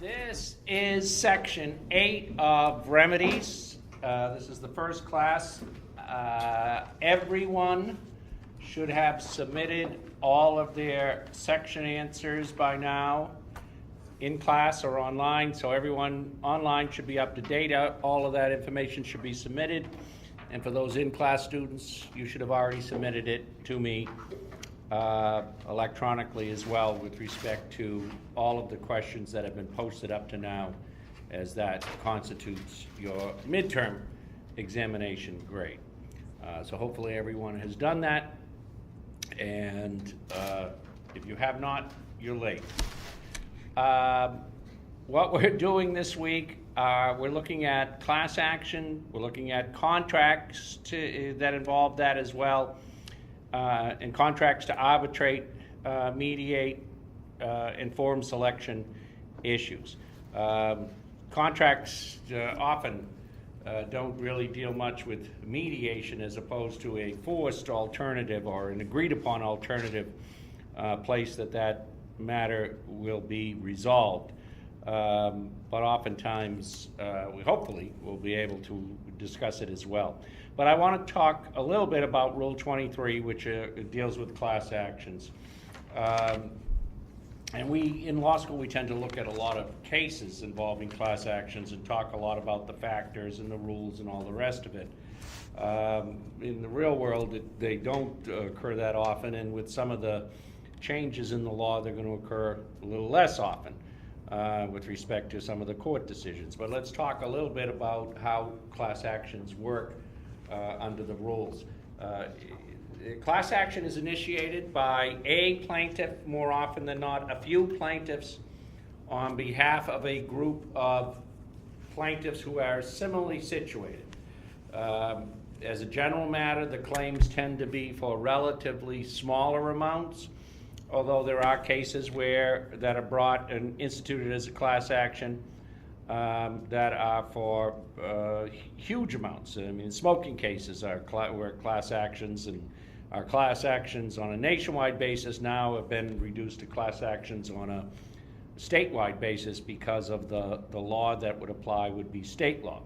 This is section 8 of remedies. This is the first class. Everyone should have submitted all of their section answers by now in class or online, so everyone online should be up to date. All of that information should be submitted, and for those in-class students, you should have already submitted it to me electronically as well with respect to all of the questions that have been posted up to now, as that constitutes your midterm examination grade. So hopefully everyone has done that, and if you have not, you're late. What we're doing this week, we're looking at class action, we're looking at contracts that involve that as well, and contracts to arbitrate, mediate, and form selection issues. Contracts often don't really deal much with mediation as opposed to a forced alternative or an agreed upon alternative place that matter will be resolved. But oftentimes, we hopefully will be able to discuss it as well. But I want to talk a little bit about Rule 23, which deals with class actions. And in law school, we tend to look at a lot of cases involving class actions and talk a lot about the factors and the rules and all the rest of it. In the real world, they don't occur that often, and with some of the changes in the law, they're going to occur a little less often with respect to some of the court decisions. But let's talk a little bit about how class actions work under the rules. Class action is initiated by a plaintiff, more often than not, a few plaintiffs on behalf of a group of plaintiffs who are similarly situated. As a general matter, the claims tend to be for relatively smaller amounts, although there are cases that are brought and instituted as a class action that are for huge amounts. I mean, smoking cases are were class actions, and our class actions on a nationwide basis now have been reduced to class actions on a statewide basis because of the law that would apply would be state law.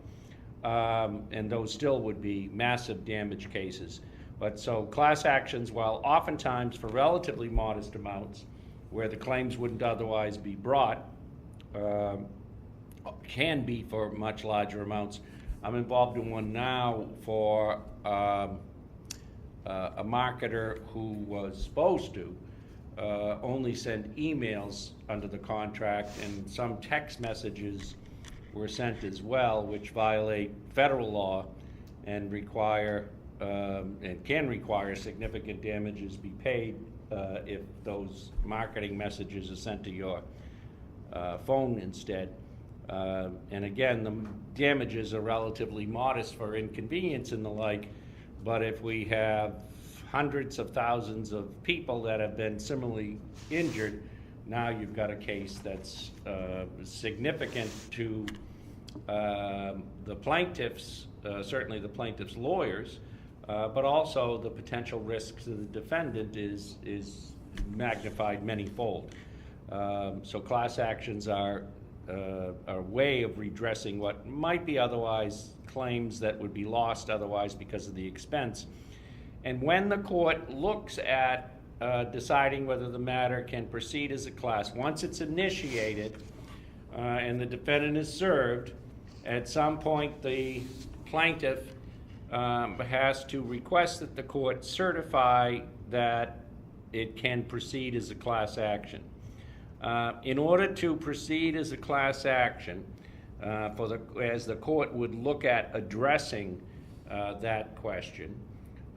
And those still would be massive damage cases. But so class actions, while oftentimes for relatively modest amounts where the claims wouldn't otherwise be brought, can be for much larger amounts. I'm involved in one now for a marketer who was supposed to only send emails under the contract, and some text messages were sent as well, which violate federal law and require and can require significant damages be paid if those marketing messages are sent to your phone instead. And again, the damages are relatively modest for inconvenience and the like, but if we have hundreds of thousands of people that have been similarly injured, now you've got a case that's significant to the plaintiffs, certainly the plaintiffs' lawyers, but also the potential risk to the defendant is magnified many-fold. So class actions are a way of redressing what might be otherwise claims that would be lost otherwise because of the expense. And when the court looks at deciding whether the matter can proceed as a class, once it's initiated and the defendant is served, at some point the plaintiff has to request that the court certify that it can proceed as a class action. In order to proceed as a class action, as the court would look at addressing that question,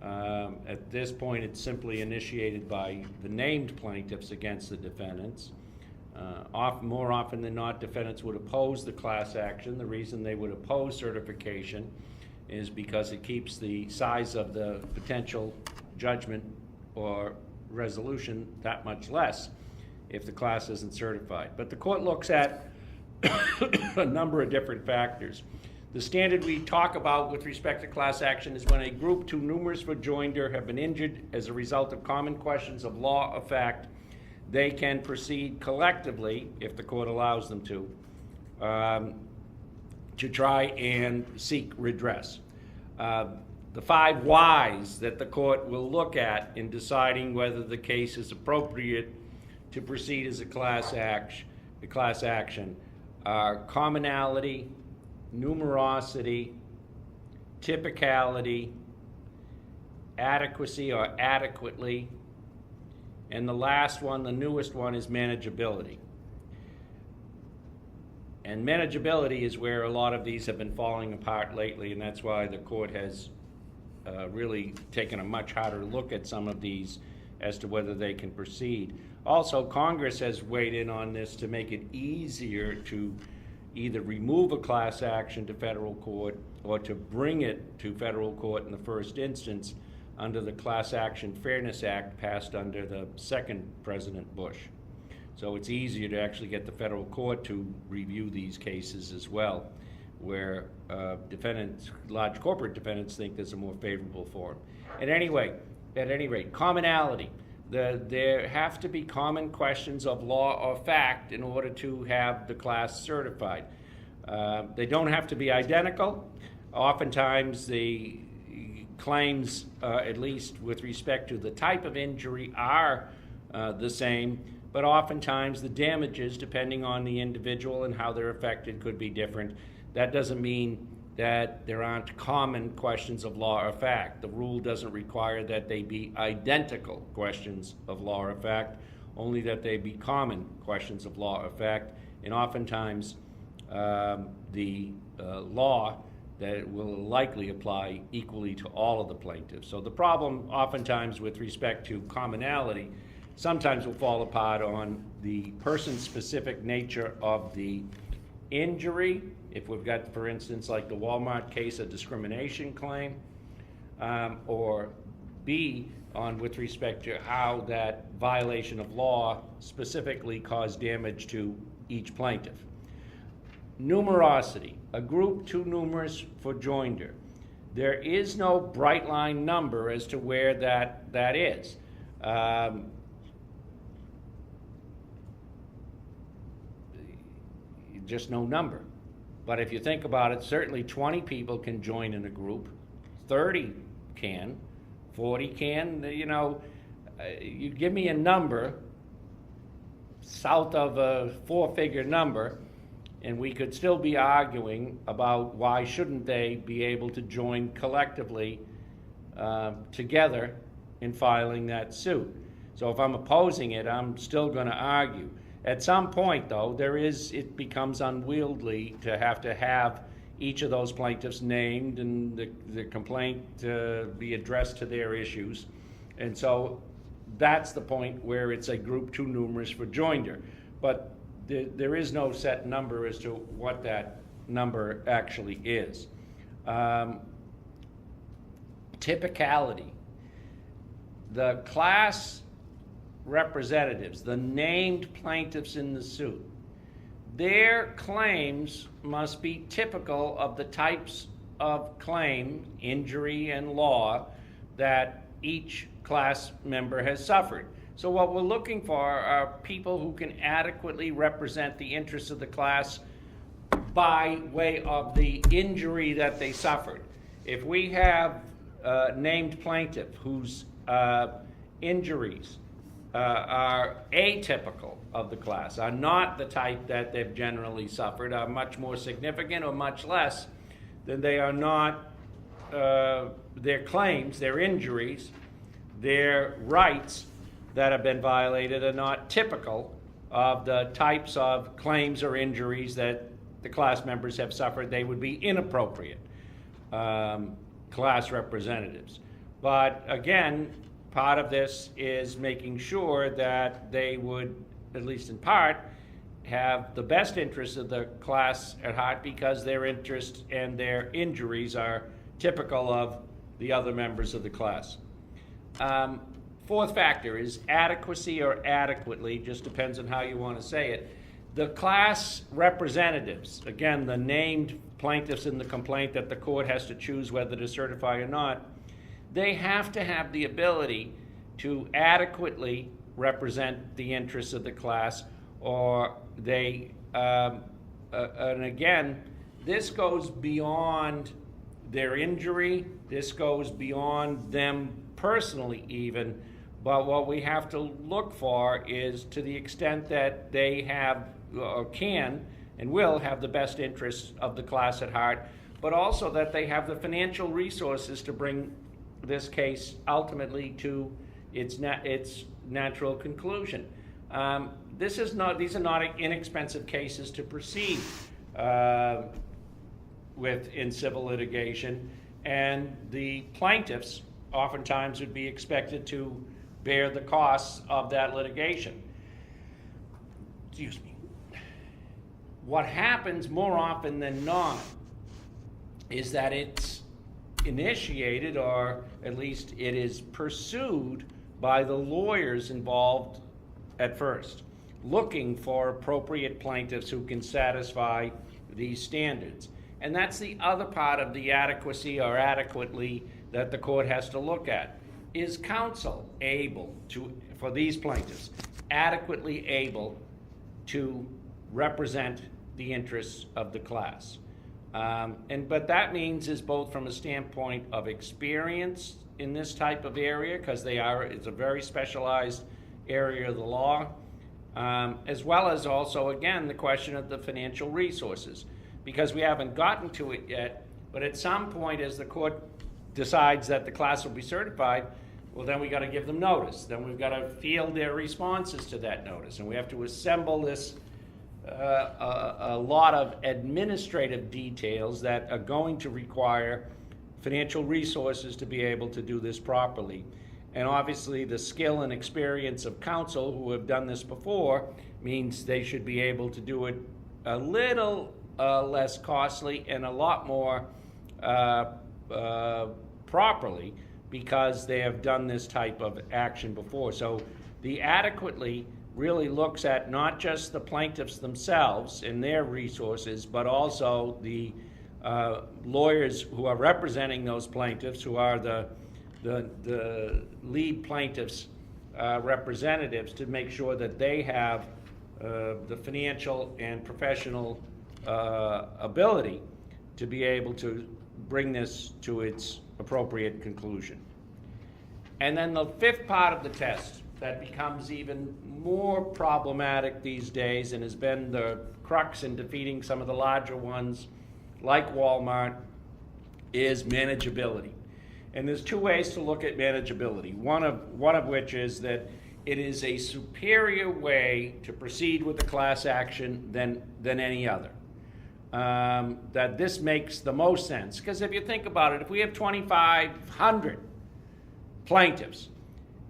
at this point it's simply initiated by the named plaintiffs against the defendants. More often than not, defendants would oppose the class action. The reason they would oppose certification is because it keeps the size of the potential judgment or resolution that much less if the class isn't certified. But the court looks at a number of different factors. The standard we talk about with respect to class action is when a group too numerous for joinder have been injured as a result of common questions of law or fact, they can proceed collectively, if the court allows them to, to try and seek redress. The 5 whys that the court will look at in deciding whether the case is appropriate to proceed as a class action are commonality, numerosity, typicality, adequacy or adequately, and the last one, the newest one, is manageability. And manageability is where a lot of these have been falling apart lately, and that's why the court has really taken a much harder look at some of these as to whether they can proceed. Also, Congress has weighed in on this to make it easier to either remove a class action to federal court or to bring it to federal court in the first instance under the Class Action Fairness Act passed under the second President Bush. So it's easier to actually get the federal court to review these cases as well, where defendants, large corporate defendants, think there's a more favorable forum. At any rate, commonality. There have to be common questions of law or fact in order to have the class certified. They don't have to be identical. Oftentimes the claims, at least with respect to the type of injury, are the same, but oftentimes the damages, depending on the individual and how they're affected, could be different. That doesn't mean that there aren't common questions of law or fact. The rule doesn't require that they be identical questions of law or fact, only that they be common questions of law or fact, and oftentimes the law that will likely apply equally to all of the plaintiffs. So the problem oftentimes with respect to commonality sometimes will fall apart on the person-specific nature of the injury. If we've got, for instance, like the Walmart case, a discrimination claim, or B, on with respect to how that violation of law specifically caused damage to each plaintiff. Numerosity, a group too numerous for joinder. There is no bright line number as to where that is. Just no number. But if you think about it, certainly 20 people can join in a group, 30 can, 40 can. You give me a number south of a 4-figure number, and we could still be arguing about why shouldn't they be able to join collectively together in filing that suit. So if I'm opposing it, I'm still going to argue. At some point, though, it becomes unwieldy to have each of those plaintiffs named and the complaint be addressed to their issues. And so that's the point where it's a group too numerous for joinder. But there is no set number as to what that number actually is. Typicality. The class representatives, the named plaintiffs in the suit, their claims must be typical of the types of claim, injury, and law that each class member has suffered. So what we're looking for are people who can adequately represent the interests of the class by way of the injury that they suffered. If we have a named plaintiff whose injuries are atypical of the class, are not the type that they've generally suffered, are much more significant or much less, then they are not, their claims, their injuries, their rights that have been violated are not typical of the types of claims or injuries that the class members have suffered. They would be inappropriate class representatives. But again, part of this is making sure that they would, at least in part, have the best interests of the class at heart, because their interests and their injuries are typical of the other members of the class. Fourth factor is adequacy or adequately, just depends on how you want to say it. The class representatives, again, the named plaintiffs in the complaint that the court has to choose whether to certify or not, they have to have the ability to adequately represent the interests of the class, or they and again, this goes beyond their injury, this goes beyond them personally even, but what we have to look for is, to the extent that they have, or can, and will have the best interests of the class at heart, but also that they have the financial resources to bring this case ultimately to its natural conclusion. These are not inexpensive cases to proceed with in civil litigation, and the plaintiffs oftentimes would be expected to bear the costs of that litigation. Excuse me. What happens more often than not is that it's initiated, or at least it is pursued by the lawyers involved at first, looking for appropriate plaintiffs who can satisfy these standards. And that's the other part of the adequacy or adequately that the court has to look at. Is counsel able to, for these plaintiffs, adequately able to represent the interests of the class? But that means is both from a standpoint of experience in this type of area, because it's a very specialized area of the law, as well as also, again, the question of the financial resources, because we haven't gotten to it yet, but at some point as the court decides that the class will be certified, well, then we got to give them notice. Then we've got to field their responses to that notice, and we have to assemble this a lot of administrative details that are going to require financial resources to be able to do this properly. And obviously the skill and experience of counsel who have done this before means they should be able to do it a little less costly and a lot more properly, because they have done this type of action before. So the adequately really looks at not just the plaintiffs themselves and their resources, but also the lawyers who are representing those plaintiffs, who are the lead plaintiffs' representatives, to make sure that they have the financial and professional ability to be able to bring this to its appropriate conclusion. And then the fifth part of the test that becomes even more problematic these days, and has been the crux in defeating some of the larger ones like Walmart, is manageability. And there's two ways to look at manageability. One of which is that it is a superior way to proceed with the class action than any other. That this makes the most sense, because if you think about it, if we have 2,500 plaintiffs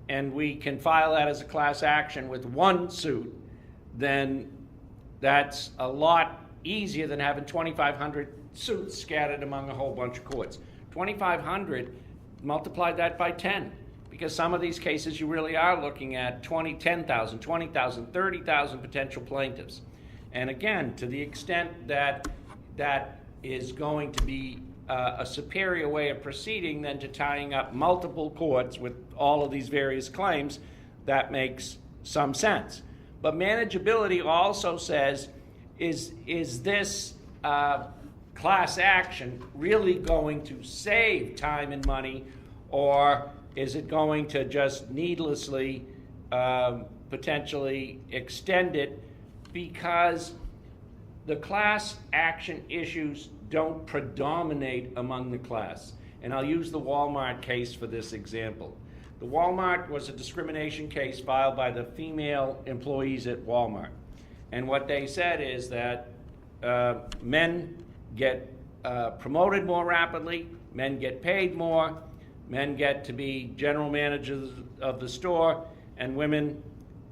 and we can file that as a class action with one suit, then that's a lot easier than having 2,500 suits scattered among a whole bunch of courts. 2,500, multiply that by 10, because some of these cases you really are looking at 10,000, 20,000, 30,000 potential plaintiffs. And again, to the extent that that is going to be a superior way of proceeding than to tying up multiple courts with all of these various claims, that makes some sense. But manageability also says, is this class action really going to save time and money, or is it going to just needlessly potentially extend it, because the class action issues don't predominate among the class? And I'll use the Walmart case for this example. The Walmart was a discrimination case filed by the female employees at Walmart. And what they said is that men get promoted more rapidly, men get paid more, men get to be general managers of the store, and women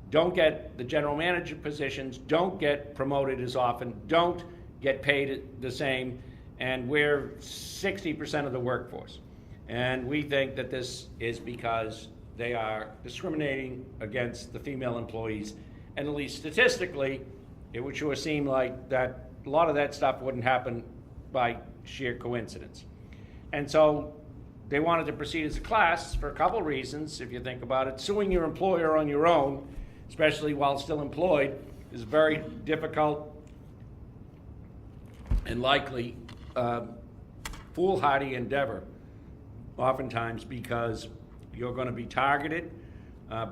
don't get the general manager positions, don't get promoted as often, don't get paid the same, and we're 60% of the workforce. And we think that this is because they are discriminating against the female employees. And at least statistically, it would sure seem like that a lot of that stuff wouldn't happen by sheer coincidence. And so they wanted to proceed as a class for a couple reasons, if you think about it. Suing your employer on your own, especially while still employed, is very difficult and likely foolhardy endeavor, oftentimes because you're going to be targeted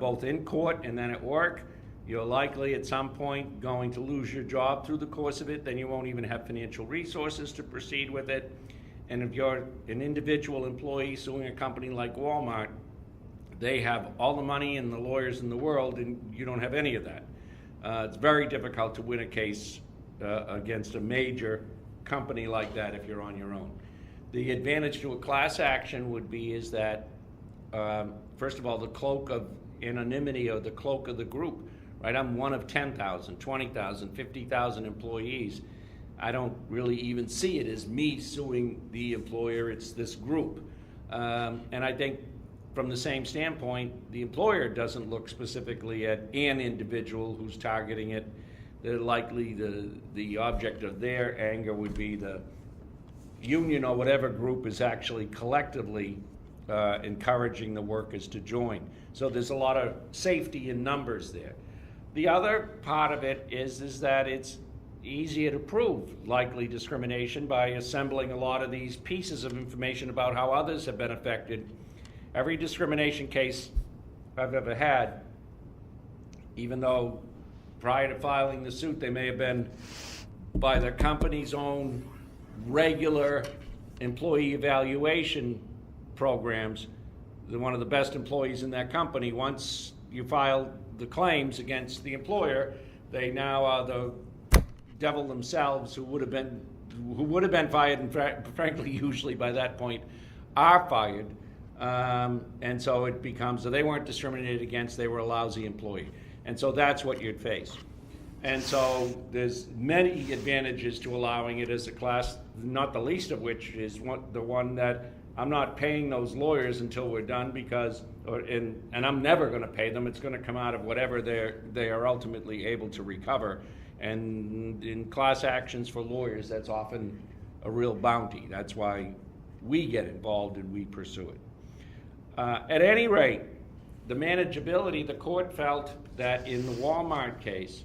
both in court and then at work. You're likely at some point going to lose your job through the course of it, then you won't even have financial resources to proceed with it. And if you're an individual employee suing a company like Walmart, they have all the money and the lawyers in the world, and you don't have any of that. It's very difficult to win a case against a major company like that if you're on your own. The advantage to a class action would be is that, first of all, the cloak of anonymity or the cloak of the group, right? I'm one of 10,000, 20,000, 50,000 employees. I don't really even see it as me suing the employer, it's this group. And I think from the same standpoint, the employer doesn't look specifically at an individual who's targeting it. They're likely the object of their anger would be the union or whatever group is actually collectively encouraging the workers to join. So there's a lot of safety in numbers there. The other part of it is that it's easier to prove likely discrimination by assembling a lot of these pieces of information about how others have been affected. Every discrimination case I've ever had, even though prior to filing the suit they may have been by the company's own regular employee evaluation programs, one of the best employees in that company, once you file the claims against the employer, they now are the devil themselves who would have been fired, and frankly usually by that point are fired. And so it becomes, so they weren't discriminated against, they were a lousy employee. And so that's what you'd face. And so there's many advantages to allowing it as a class, not the least of which is the one that I'm not paying those lawyers until we're done because, and I'm never going to pay them. It's going to come out of whatever they are ultimately able to recover. And in class actions for lawyers, that's often a real bounty. That's why we get involved and we pursue it. At any rate, the manageability, the court felt that in the Walmart case,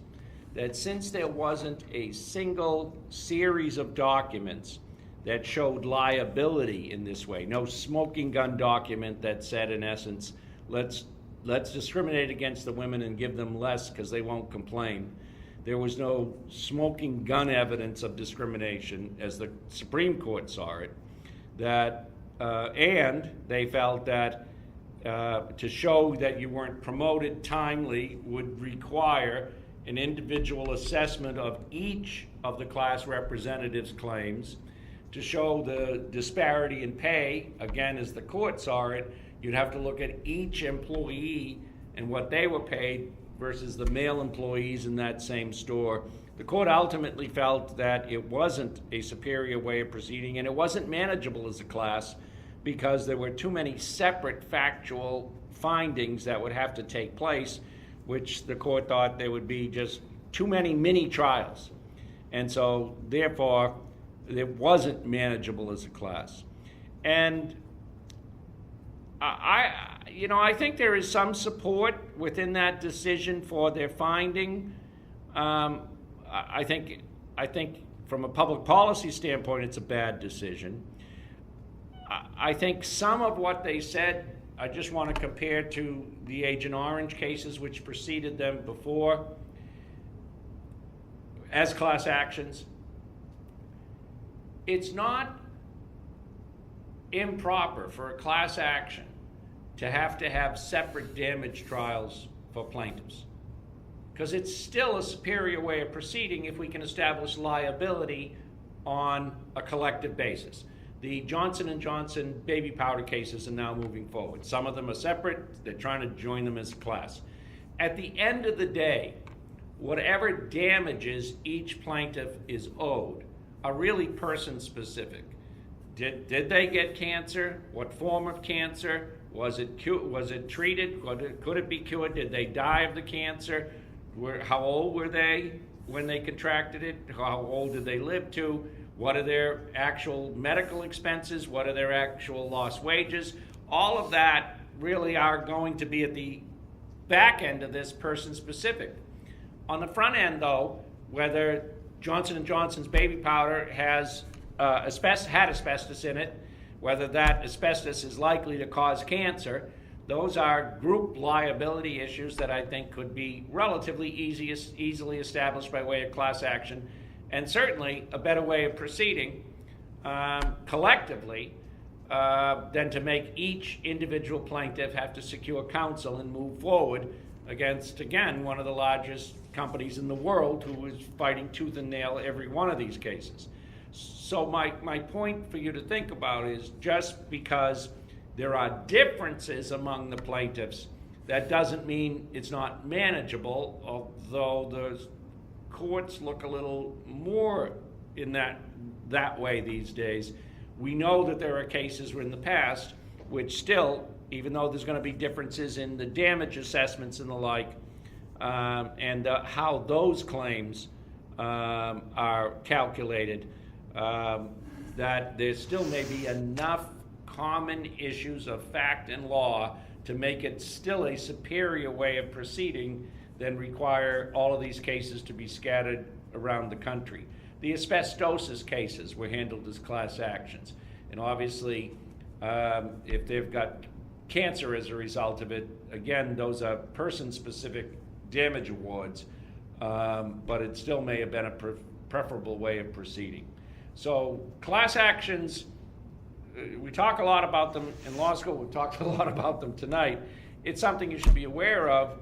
that since there wasn't a single series of documents that showed liability in this way, no smoking gun document that said, in essence, let's discriminate against the women and give them less because they won't complain. There was no smoking gun evidence of discrimination, as the Supreme Court saw it, and they felt that to show that you weren't promoted timely would require an individual assessment of each of the class representatives' claims. To show the disparity in pay, again, as the court saw it, you'd have to look at each employee and what they were paid versus the male employees in that same store. The court ultimately felt that it wasn't a superior way of proceeding and it wasn't manageable as a class because there were too many separate factual findings that would have to take place, which the court thought there would be just too many mini trials. And so, therefore, it wasn't manageable as a class. And I think there is some support within that decision for their finding. I think from a public policy standpoint, it's a bad decision. I think some of what they said, I just want to compare to the Agent Orange cases which preceded them before as class actions. It's not improper for a class action to have separate damage trials for plaintiffs, because it's still a superior way of proceeding if we can establish liability on a collective basis. The Johnson & Johnson baby powder cases are now moving forward. Some of them are separate. They're trying to join them as a class. At the end of the day, whatever damages each plaintiff is owed are really person-specific. Did they get cancer? What form of cancer? Was it treated? Could it be cured? Did they die of the cancer? How old were they when they contracted it? How old did they live to? What are their actual medical expenses? What are their actual lost wages? All of that really are going to be at the back end of this person-specific. On the front end, though, whether Johnson & Johnson's baby powder has had asbestos in it, whether that asbestos is likely to cause cancer, those are group liability issues that I think could be relatively easily established by way of class action, and certainly a better way of proceeding collectively than to make each individual plaintiff have to secure counsel and move forward against, again, one of the largest companies in the world who is fighting tooth and nail every one of these cases. So my point for you to think about is, just because there are differences among the plaintiffs, that doesn't mean it's not manageable, although the courts look a little more in that way these days. We know that there are cases in the past which still, even though there's going to be differences in the damage assessments and the like, and how those claims are calculated, that there still may be enough common issues of fact and law to make it still a superior way of proceeding than require all of these cases to be scattered around the country. The asbestosis cases were handled as class actions, and obviously if they've got cancer as a result of it, again, those are person-specific damage awards, but it still may have been a preferable way of proceeding. So class actions, we talk a lot about them in law school, we've talked a lot about them tonight. It's something you should be aware of.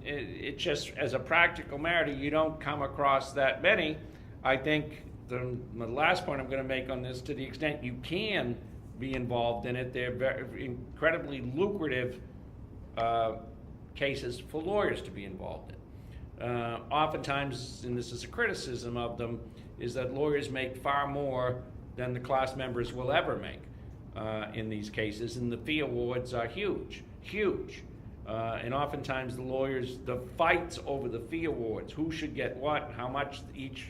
It just, as a practical matter, you don't come across that many. I think the last point I'm going to make on this, to the extent you can be involved in it, they're very incredibly lucrative cases for lawyers to be involved in. Oftentimes, and this is a criticism of them, is that lawyers make far more than the class members will ever make in these cases, and the fee awards are huge. And oftentimes the fights over the fee awards, who should get what, how much each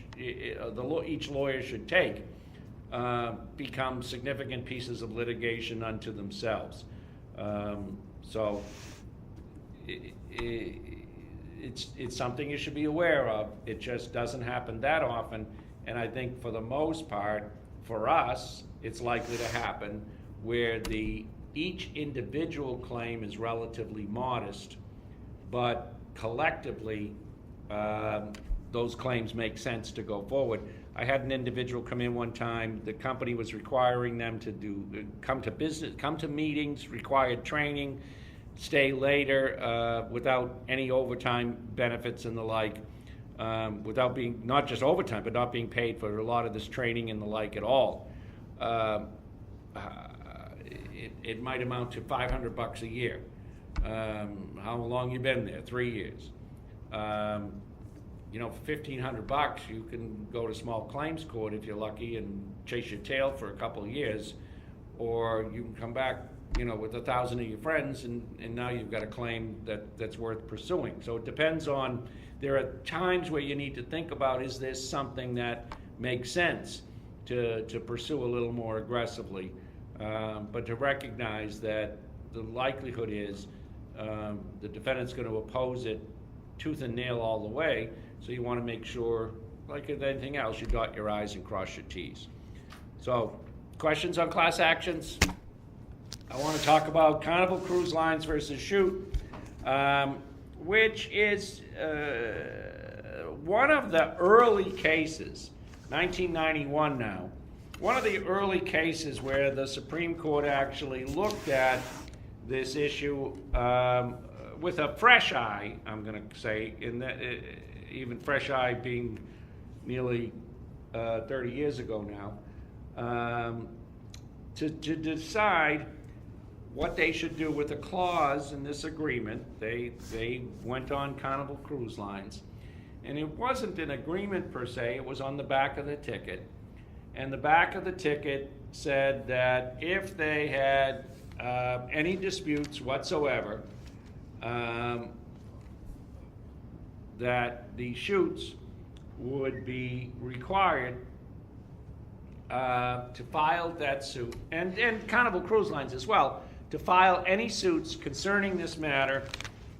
lawyer should take, become significant pieces of litigation unto themselves. So it's something you should be aware of. It just doesn't happen that often, and I think for the most part, for us, it's likely to happen where each individual claim is relatively modest, but collectively those claims make sense to go forward. I had an individual come in one time. The company was requiring them to come to meetings, required training, stay later without any overtime benefits and the like, without being, not just overtime, but not being paid for a lot of this training and the like at all. It might amount to $500 a year. How long you been there? 3 years. For $1,500, you can go to small claims court if you're lucky and chase your tail for a couple of years, or you can come back, with 1,000 of your friends, and now you've got a claim that's worth pursuing. So it depends on. There are times where you need to think about, is this something that makes sense to pursue a little more aggressively? But to recognize that the likelihood is the defendant's going to oppose it tooth and nail all the way, so you want to make sure, like with anything else, you dot your I's and cross your T's. So, questions on class actions? I want to talk about Carnival Cruise Lines versus Schutt, which is one of the early cases, 1991 now, one of the early cases where the Supreme Court actually looked at this issue with a fresh eye, I'm going to say, even fresh eye being nearly 30 years ago now, to decide what they should do with a clause in this agreement. They went on Carnival Cruise Lines, and it wasn't an agreement per se, it was on the back of the ticket. And the back of the ticket said that if they had any disputes whatsoever, that the Schutts would be required to file that suit, and Carnival Cruise Lines as well, to file any suits concerning this matter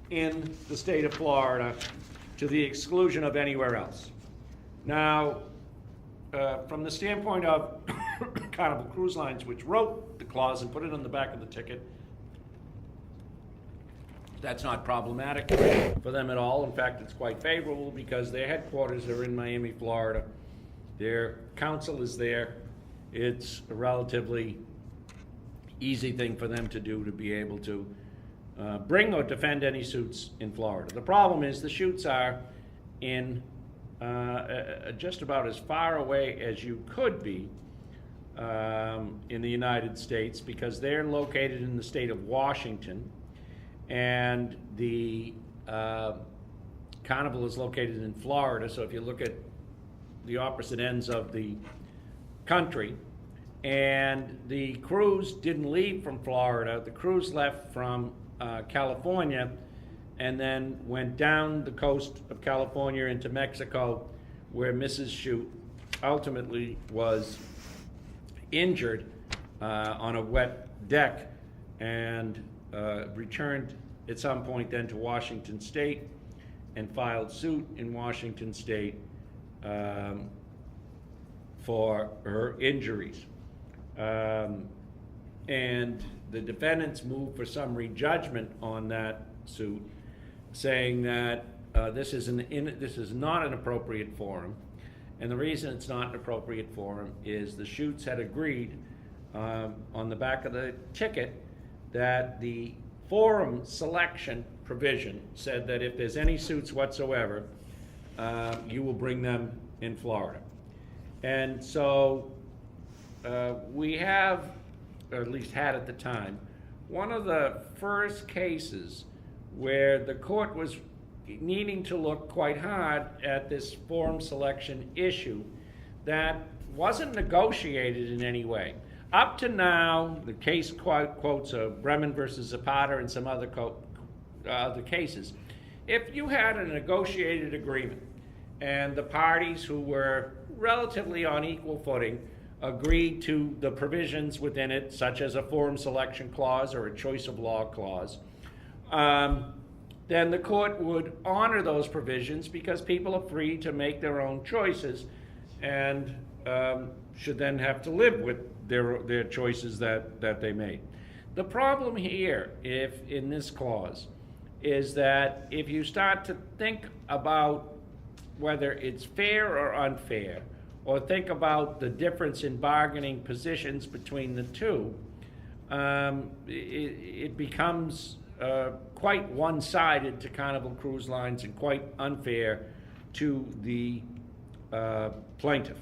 in the state of Florida to the exclusion of anywhere else. Now, from the standpoint of Carnival Cruise Lines, which wrote the clause and put it on the back of the ticket, that's not problematic for them at all. In fact, it's quite favorable because their headquarters are in Miami, Florida. Their counsel is there. It's a relatively easy thing for them to do to be able to bring or defend any suits in Florida. The problem is the suits are in just about as far away as you could be in the United States, because they're located in the state of Washington, and the Carnival is located in Florida. So if you look at the opposite ends of the country, and the cruise didn't leave from Florida, the cruise left from California and then went down the coast of California into Mexico, where Mrs. Shute ultimately was injured on a wet deck, and returned at some point then to Washington State and filed suit in Washington State for her injuries. And the defendants moved for summary judgment on that suit, saying that this is not an appropriate forum. And the reason it's not an appropriate forum is the Shutes had agreed on the back of the ticket that the forum selection provision said that if there's any suits whatsoever, you will bring them in Florida. And so we have, or at least had at the time, one of the first cases where the court was needing to look quite hard at this forum selection issue that wasn't negotiated in any way. Up to now, the case quotes of Bremen versus Zapata and some other cases. If you had a negotiated agreement and the parties who were relatively on equal footing agreed to the provisions within it, such as a forum selection clause or a choice of law clause, then the court would honor those provisions, because people are free to make their own choices and should then have to live with their choices that they made. The problem here, if in this clause, is that if you start to think about whether it's fair or unfair, or think about the difference in bargaining positions between the two, it becomes quite one-sided to Carnival Cruise Lines and quite unfair to the plaintiff.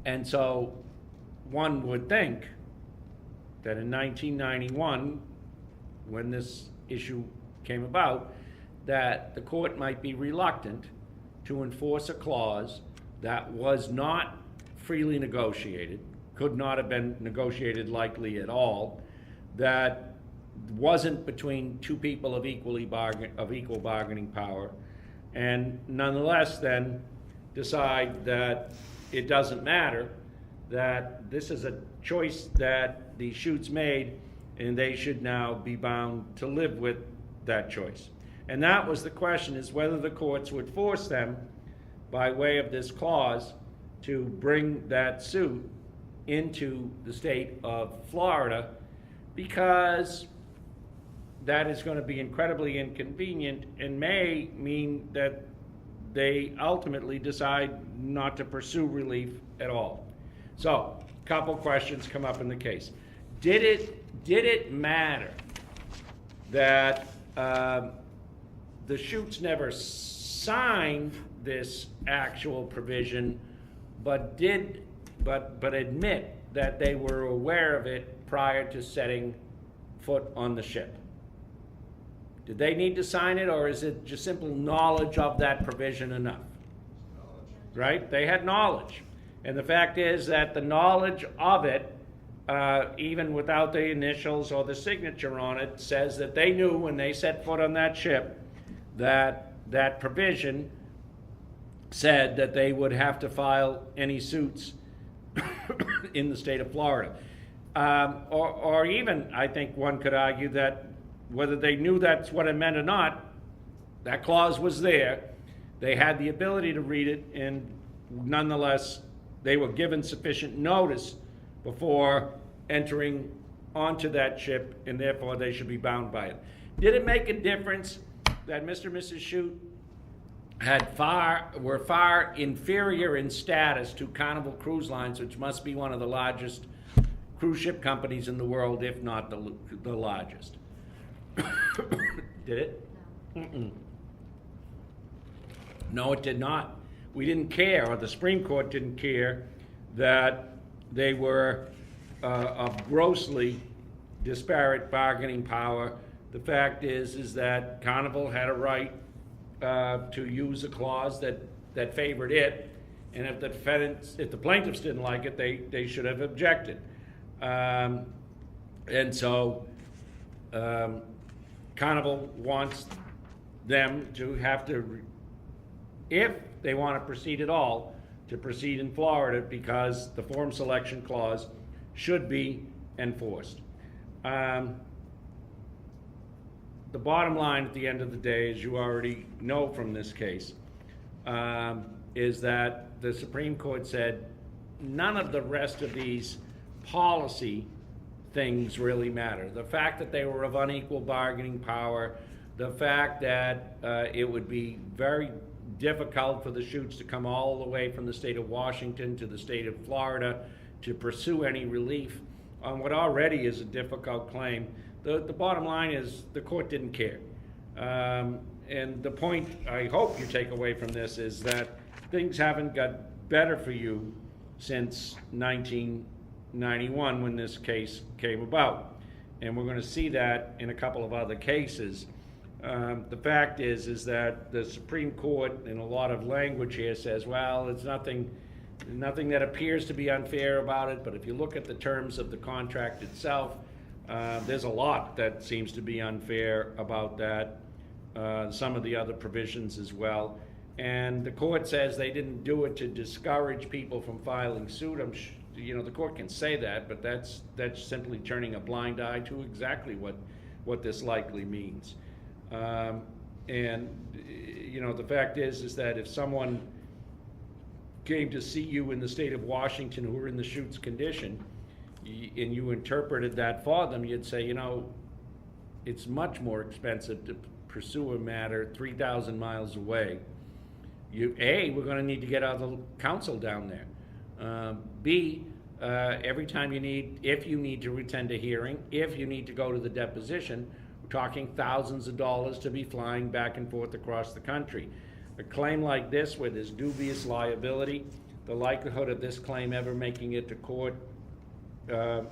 And so one would think that in 1991, when this issue came about, that the court might be reluctant to enforce a clause that was not freely negotiated, could not have been negotiated likely at all, that wasn't between two people of equal bargaining power, and nonetheless then decide that it doesn't matter, that this is a choice that the Shutes made, and they should now be bound to live with that choice. And that was the question, is whether the courts would force them, by way of this clause, to bring that suit into the state of Florida, because that is going to be incredibly inconvenient and may mean that they ultimately decide not to pursue relief at all. So, a couple questions come up in the case. Did it matter that the Shutes never signed this actual provision, but admit that they were aware of it prior to setting foot on the ship? Did they need to sign it, or is it just simple knowledge of that provision enough? Right? They had knowledge. And the fact is that the knowledge of it, even without the initials or the signature on it, says that they knew when they set foot on that ship that that provision said that they would have to file any suits in the state of Florida. Or even, I think one could argue that whether they knew that's what it meant or not, that clause was there, They had the ability to read it, and nonetheless, they were given sufficient notice before entering onto that ship, and therefore they should be bound by it. Did it make a difference that Mr. and Mrs. Shute were far inferior in status to Carnival Cruise Lines, which must be one of the largest cruise ship companies in the world, if not the largest? Did it? Mm-mm. No, it did not. We didn't care, or the Supreme Court didn't care, that they were of grossly disparate bargaining power. The fact is that Carnival had a right to use a clause that favored it, and if the plaintiffs didn't like it, they should have objected. And so Carnival wants them to have to, if they want to proceed at all, to proceed in Florida, because the forum selection clause should be enforced. The bottom line at the end of the day, as you already know from this case, is that the Supreme Court said none of the rest of these policy things really matter. The fact that they were of unequal bargaining power, the fact that it would be very difficult for the Shutes to come all the way from the state of Washington to the state of Florida to pursue any relief on what already is a difficult claim. The bottom line is the court didn't care. And the point I hope you take away from this is that things haven't got better for you since 1991 when this case came about. And we're going to see that in a couple of other cases. The fact is that the Supreme Court, in a lot of language here, says, well, it's nothing that appears to be unfair about it, but if you look at the terms of the contract itself, there's a lot that seems to be unfair about that, some of the other provisions as well. And the court says they didn't do it to discourage people from filing suit. The court can say that, but that's simply turning a blind eye to exactly what this likely means. The fact is that if someone came to see you in the state of Washington who were in the Shutes condition, and you interpreted that for them, you'd say, it's much more expensive to pursue a matter 3,000 miles away. We're going to need to get other counsel down there. B, every time if you need to attend a hearing, if you need to go to the deposition, we're talking thousands of dollars to be flying back and forth across the country. A claim like this, where there's dubious liability, the likelihood of this claim ever making it to court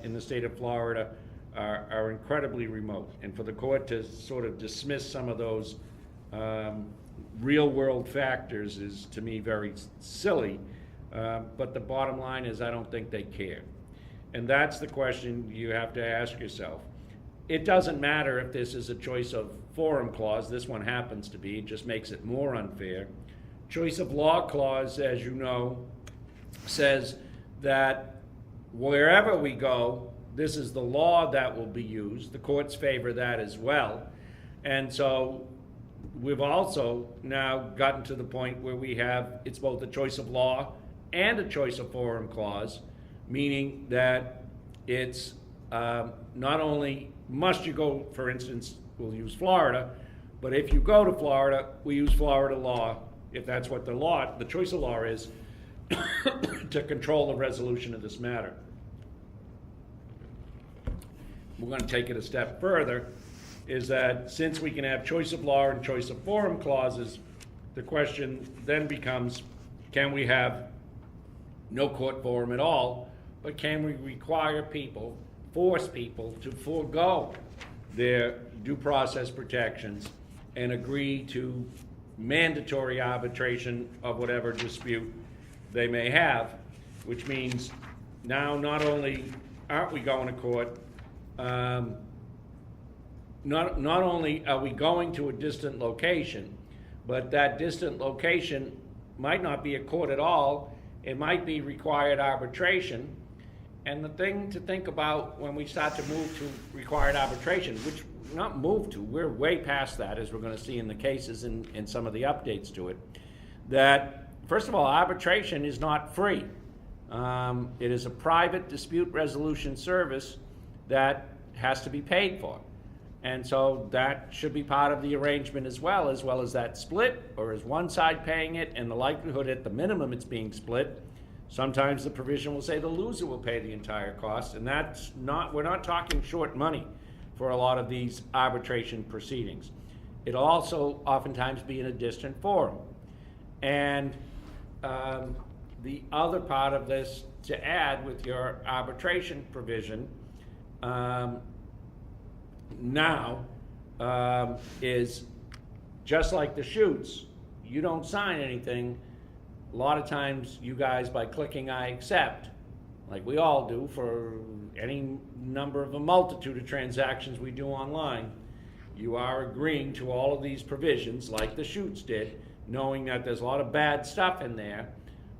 in the state of Florida are incredibly remote. And for the court to sort of dismiss some of those real-world factors is, to me, very silly. But the bottom line is I don't think they care. And that's the question you have to ask yourself. It doesn't matter if this is a choice of forum clause. This one happens to be. It just makes it more unfair. Choice of law clause, as you know, says that wherever we go, this is the law that will be used. The courts favor that as well. And so we've also now gotten to the point where it's both a choice of law and a choice of forum clause, meaning that it's not only must you go, for instance, we'll use Florida, but if you go to Florida, we use Florida law, if that's what the choice of law is, to control the resolution of this matter. We're going to take it a step further, is that since we can have choice of law and choice of forum clauses, the question then becomes, can we have no court forum at all, but can we force people to forego their due process protections and agree to mandatory arbitration of whatever dispute they may have, which means now not only aren't we going to court, not only are we going to a distant location, but that distant location might not be a court at all. It might be required arbitration. And the thing to think about when we start to move to required arbitration, which not move to, we're way past that, as we're going to see in the cases and some of the updates to it. that, first of all, arbitration is not free. It is a private dispute resolution service that has to be paid for. And so that should be part of the arrangement as well as that split, or is one side paying it, and the likelihood at the minimum it's being split. Sometimes the provision will say the loser will pay the entire cost, and that's not, we're not talking short money for a lot of these arbitration proceedings. It'll also oftentimes be in a distant forum. And the other part of this to add with your arbitration provision now is just like the shoots. You don't sign anything. A lot of times you guys, by clicking I accept, like we all do for any number of a multitude of transactions we do online, you are agreeing to all of these provisions like the shoots did, knowing that there's a lot of bad stuff in there,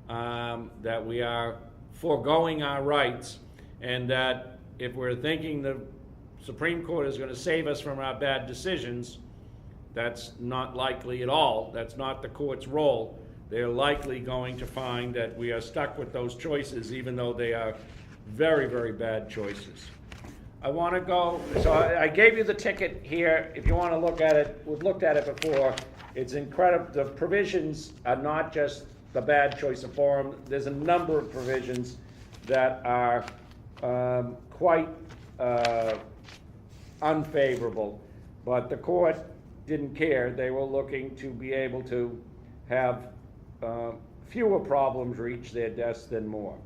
that we are foregoing our rights, and that if we're thinking the Supreme Court is going to save us from our bad decisions, that's not likely at all. That's not the court's role. They're likely going to find that we are stuck with those choices, even though they are very, very bad choices. I want to go, so I gave you the ticket here. If you want to look at it, we've looked at it before. It's incredible. The provisions are not just the bad choice of forum. There's a number of provisions that are quite unfavorable, but the court didn't care. They were looking to be able to have fewer problems reach their desk than more.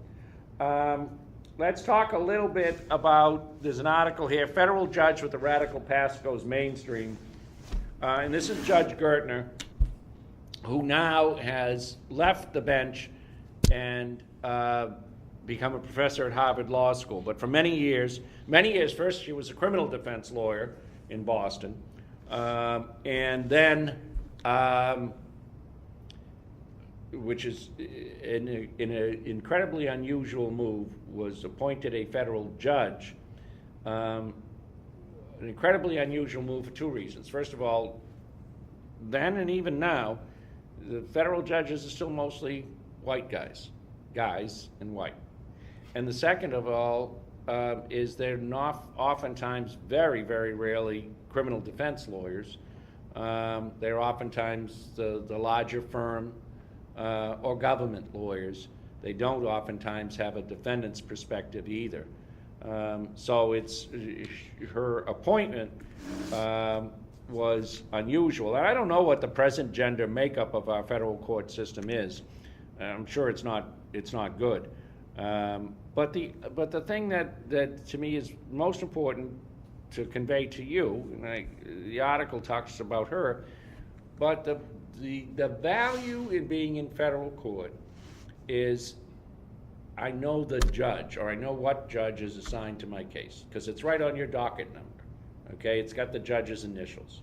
Let's talk a little bit about, there's an article here, federal judge with the radical past goes mainstream. And this is Judge Gertner, who now has left the bench and become a professor at Harvard Law School. But for many years, first she was a criminal defense lawyer in Boston, and then which is in an incredibly unusual move, was appointed a federal judge. An incredibly unusual move for two reasons. First of all, then and even now, the federal judges are still mostly white guys and white. And the second of all is they're not oftentimes, very, very rarely, criminal defense lawyers. They're oftentimes the larger firm or government lawyers. They don't oftentimes have a defendant's perspective either. So it's her appointment was unusual. And I don't know what the present gender makeup of our federal court system is. I'm sure it's not good. But the thing that to me is most important to convey to you, and the article talks about her, but the value in being in federal court is I know the judge, or I know what judge is assigned to my case, because it's right on your docket number, okay? It's got the judge's initials.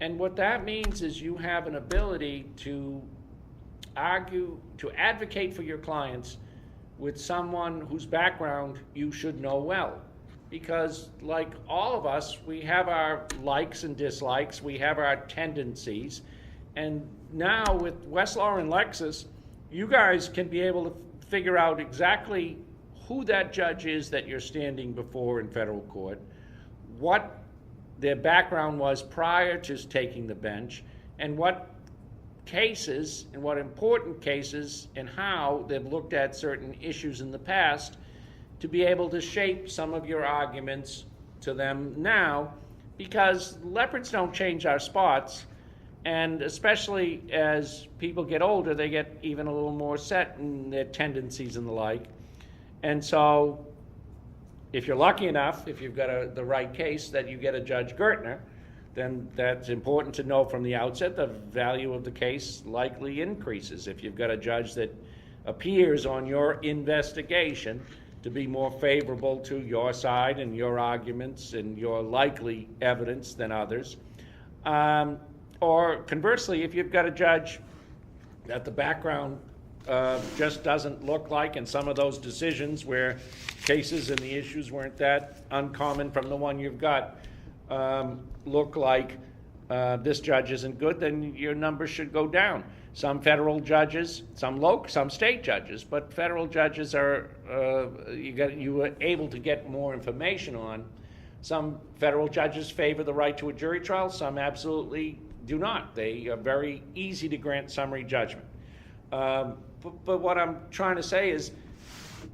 And what that means is you have an ability to argue, to advocate for your clients with someone whose background you should know well. Because like all of us, we have our likes and dislikes, we have our tendencies, and now with Westlaw and Lexis, you guys can be able to figure out exactly who that judge is that you're standing before in federal court, what their background was prior to taking the bench, and what cases, and what important cases, and how they've looked at certain issues in the past to be able to shape some of your arguments to them now, because leopards don't change our spots, and especially as people get older, they get even a little more set in their tendencies and the like. And so if you're lucky enough, if you've got the right case, that you get a Judge Gertner, then that's important to know from the outset. The value of the case likely increases if you've got a judge that appears on your investigation to be more favorable to your side and your arguments and your likely evidence than others. Or conversely, if you've got a judge that the background just doesn't look like, and some of those decisions where cases and the issues weren't that uncommon from the one you've got look like this judge isn't good, then your numbers should go down. Some federal judges, some state judges, but federal judges are you are able to get more information on. Some federal judges favor the right to a jury trial. Some absolutely do not. They are very easy to grant summary judgment. But what I'm trying to say is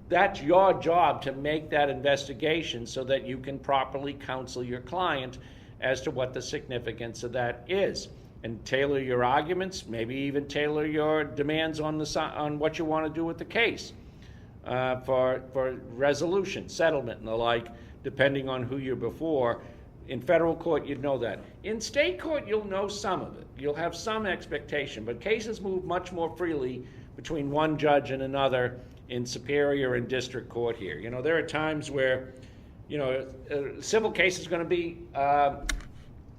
that's your job to make that investigation so that you can properly counsel your client as to what the significance of that is, and tailor your arguments, maybe even tailor your demands on what you want to do with the case for resolution, settlement, and the like, depending on who you're before. In federal court, you'd know that. In state court, you'll know some of it. You'll have some expectation, but cases move much more freely between one judge and another in superior and district court here. You know, there are times where, you know, a civil case is going to be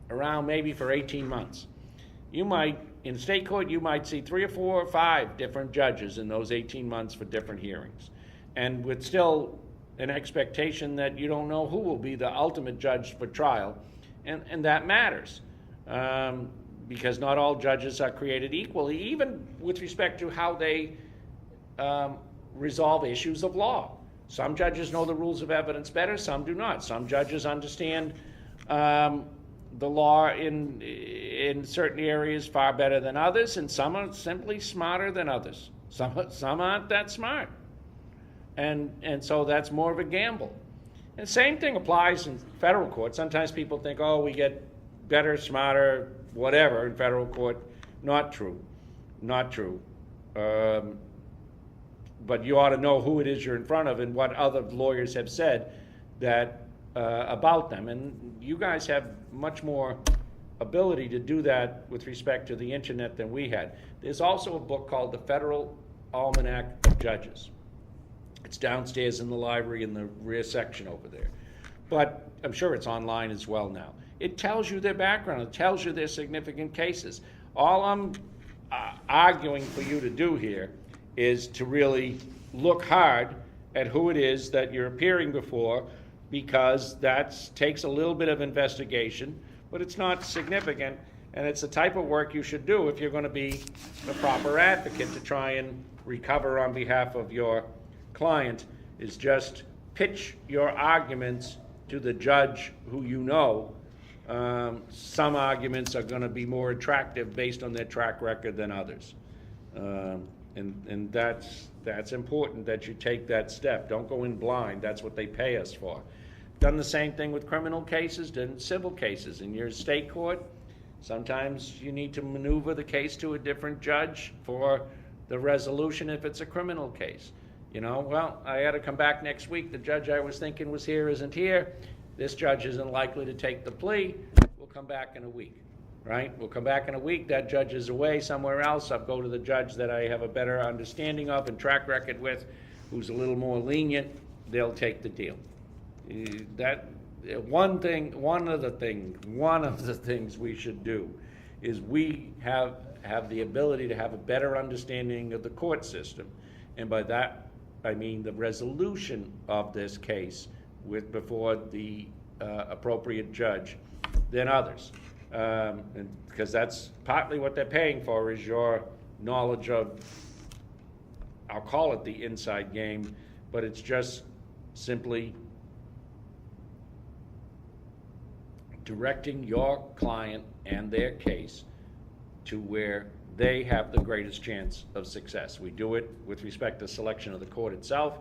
around maybe for 18 months. You might, in state court, you might see 3 or 4 or 5 different judges in those 18 months for different hearings. And with still an expectation that you don't know who will be the ultimate judge for trial. And that matters. Because not all judges are created equally, even with respect to how they resolve issues of law. Some judges know the rules of evidence better, some do not. Some judges understand the law in certain areas far better than others, and some are simply smarter than others. Some aren't that smart. And so that's more of a gamble. And the same thing applies in federal court. Sometimes people think, oh, we get better, smarter, whatever in federal court. Not true. Not true. But you ought to know who it is you're in front of and what other lawyers have said that about them. And you guys have much more ability to do that with respect to the internet than we had. There's also a book called The Federal Almanac of Judges. It's downstairs in the library in the rear section over there. But I'm sure it's online as well now. It tells you their background. It tells you their significant cases. All I'm arguing for you to do here is to really look hard at who it is that you're appearing before, because that takes a little bit of investigation, but it's not significant, and it's the type of work you should do if you're going to be the proper advocate to try and recover on behalf of your client, is just pitch your arguments to the judge who you know. Some arguments are going to be more attractive based on their track record than others. And that's important that you take that step. Don't go in blind. That's what they pay us for. Done the same thing with criminal cases, done civil cases. In your state court, sometimes you need to maneuver the case to a different judge for the resolution if it's a criminal case. You know, well, I had to come back next week. The judge I was thinking was here isn't here. This judge isn't likely to take the plea. We'll come back in a week, right? We'll come back in a week. That judge is away somewhere else. I'll go to the judge that I have a better understanding of and track record with, who's a little more lenient. They'll take the deal. One of the things we should do is we have the ability to have a better understanding of the court system. And by that, I mean the resolution of this case before the appropriate judge than others. And because that's partly what they're paying for, is your knowledge of, I'll call it the inside game, but it's just simply directing your client and their case to where they have the greatest chance of success. We do it with respect to selection of the court itself.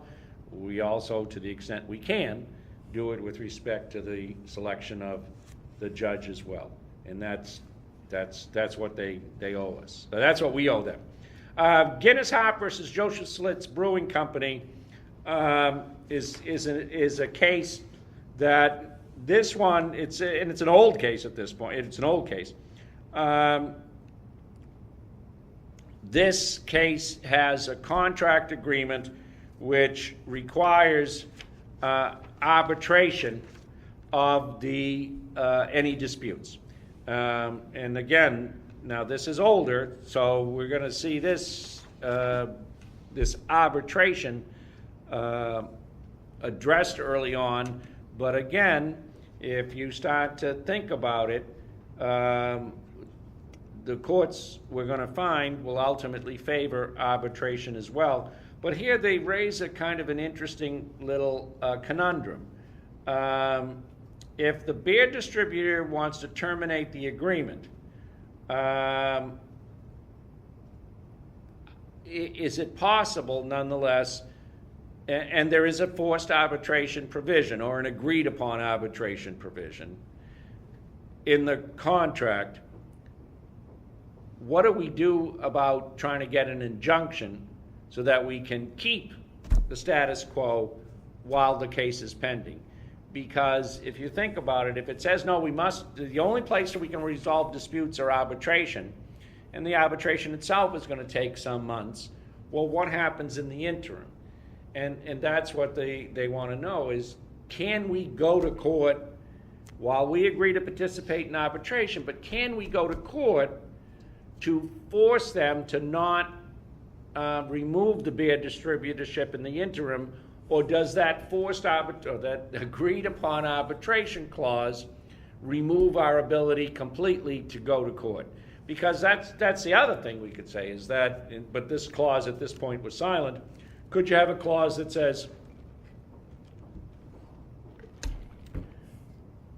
We also, to the extent we can, do it with respect to the selection of the judge as well. And that's what they owe us. So that's what we owe them. Guinness Hop versus Joseph Slits Brewing Company is a case that this one, it's an old case at this point. It's an old case. This case has a contract agreement which requires arbitration of any disputes. And again, now this is older, so we're going to see this arbitration addressed early on. But again, if you start to think about it, the courts, we're going to find, will ultimately favor arbitration as well. But here they raise a kind of an interesting little conundrum. If the beer distributor wants to terminate the agreement, is it possible, nonetheless, and there is a forced arbitration provision or an agreed upon arbitration provision in the contract, what do we do about trying to get an injunction so that we can keep the status quo while the case is pending? Because if you think about it, if it says no, we must, the only place that we can resolve disputes are arbitration, and the arbitration itself is going to take some months, well, what happens in the interim? And that's what they want to know is, can we go to court while we agree to participate in arbitration, but can we go to court to force them to not remove the beer distributorship in the interim, or does that that agreed upon arbitration clause remove our ability completely to go to court? Because that's the other thing we could say is that, but this clause at this point was silent. Could you have a clause that says,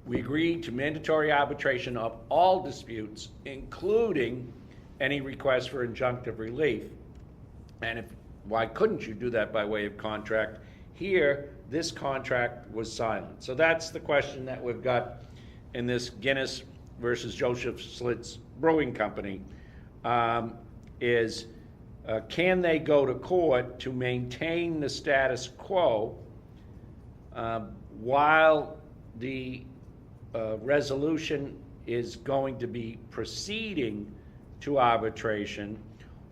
we agree to mandatory arbitration of all disputes, including any request for injunctive relief? And why couldn't you do that by way of contract? Here, this contract was silent. So that's the question that we've got in this Guinness versus Joseph Schlitz Brewing Company, can they go to court to maintain the status quo while the resolution is going to be proceeding to arbitration,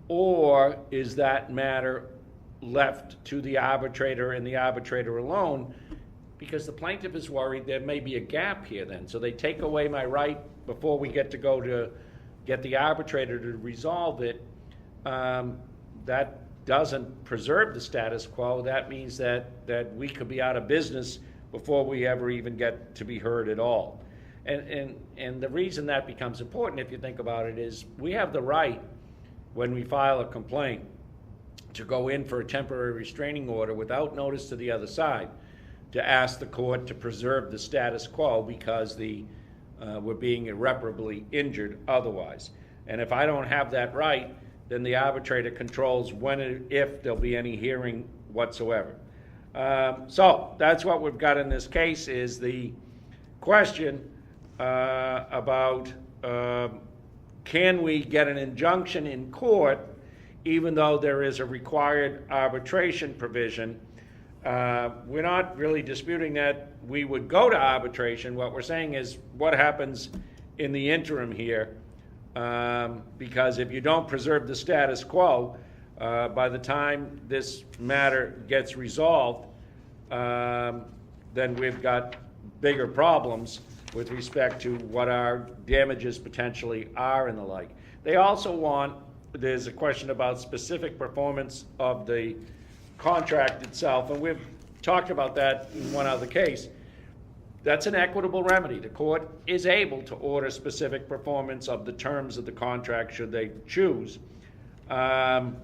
or is that matter left to the arbitrator and the arbitrator alone? Because the plaintiff is worried there may be a gap here then. So they take away my right before we get to go to get the arbitrator to resolve it. That doesn't preserve the status quo. That means that we could be out of business before we ever even get to be heard at all. And the reason that becomes important, if you think about it, is we have the right, when we file a complaint, to go in for a temporary restraining order without notice to the other side, to ask the court to preserve the status quo because we're being irreparably injured otherwise. And if I don't have that right, then the arbitrator controls when and if there'll be any hearing whatsoever. So that's what we've got in this case, is the question about can we get an injunction in court even though there is a required arbitration provision. We're not really disputing that we would go to arbitration. What we're saying is what happens in the interim here, because if you don't preserve the status quo, by the time this matter gets resolved, then we've got bigger problems with respect to what our damages potentially are and the like. They also want, there's a question about specific performance of the contract itself, and we've talked about that in one other case. That's an equitable remedy. The court is able to order specific performance of the terms of the contract should they choose. What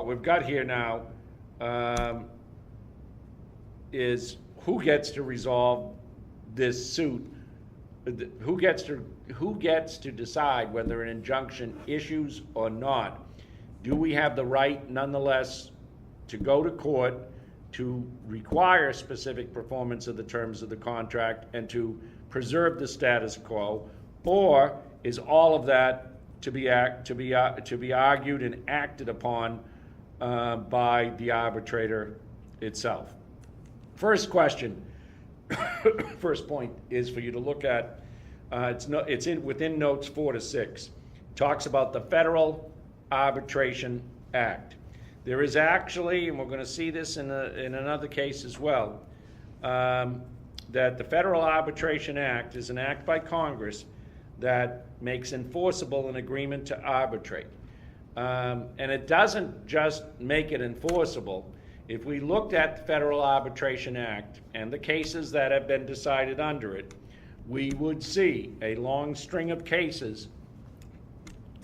we've got here now is who gets to resolve this suit, who gets to decide whether an injunction issues or not. Do we have the right, nonetheless, to go to court to require specific performance of the terms of the contract and to preserve the status quo, or is all of that to be argued and acted upon by the arbitrator itself? First question, first point is for you to look at. Within notes 4 to 6. Talks about the Federal Arbitration Act. There is actually, and we're going to see this in another case as well, that the Federal Arbitration Act is an act by Congress that makes enforceable an agreement to arbitrate. And it doesn't just make it enforceable. If we looked at the Federal Arbitration Act and the cases that have been decided under it, we would see a long string of cases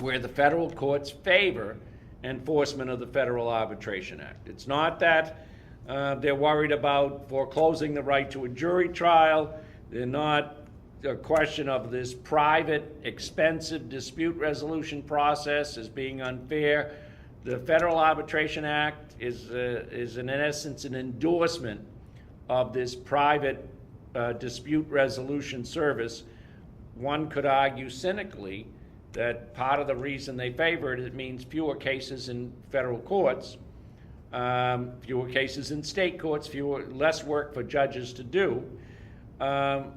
where the federal courts favor enforcement of the Federal Arbitration Act. It's not that they're worried about foreclosing the right to a jury trial. They're not a question of this private, expensive dispute resolution process as being unfair. The Federal Arbitration Act is in essence an endorsement of this private dispute resolution service. One could argue cynically that part of the reason they favor it means fewer cases in federal courts, fewer cases in state courts, less work for judges to do. But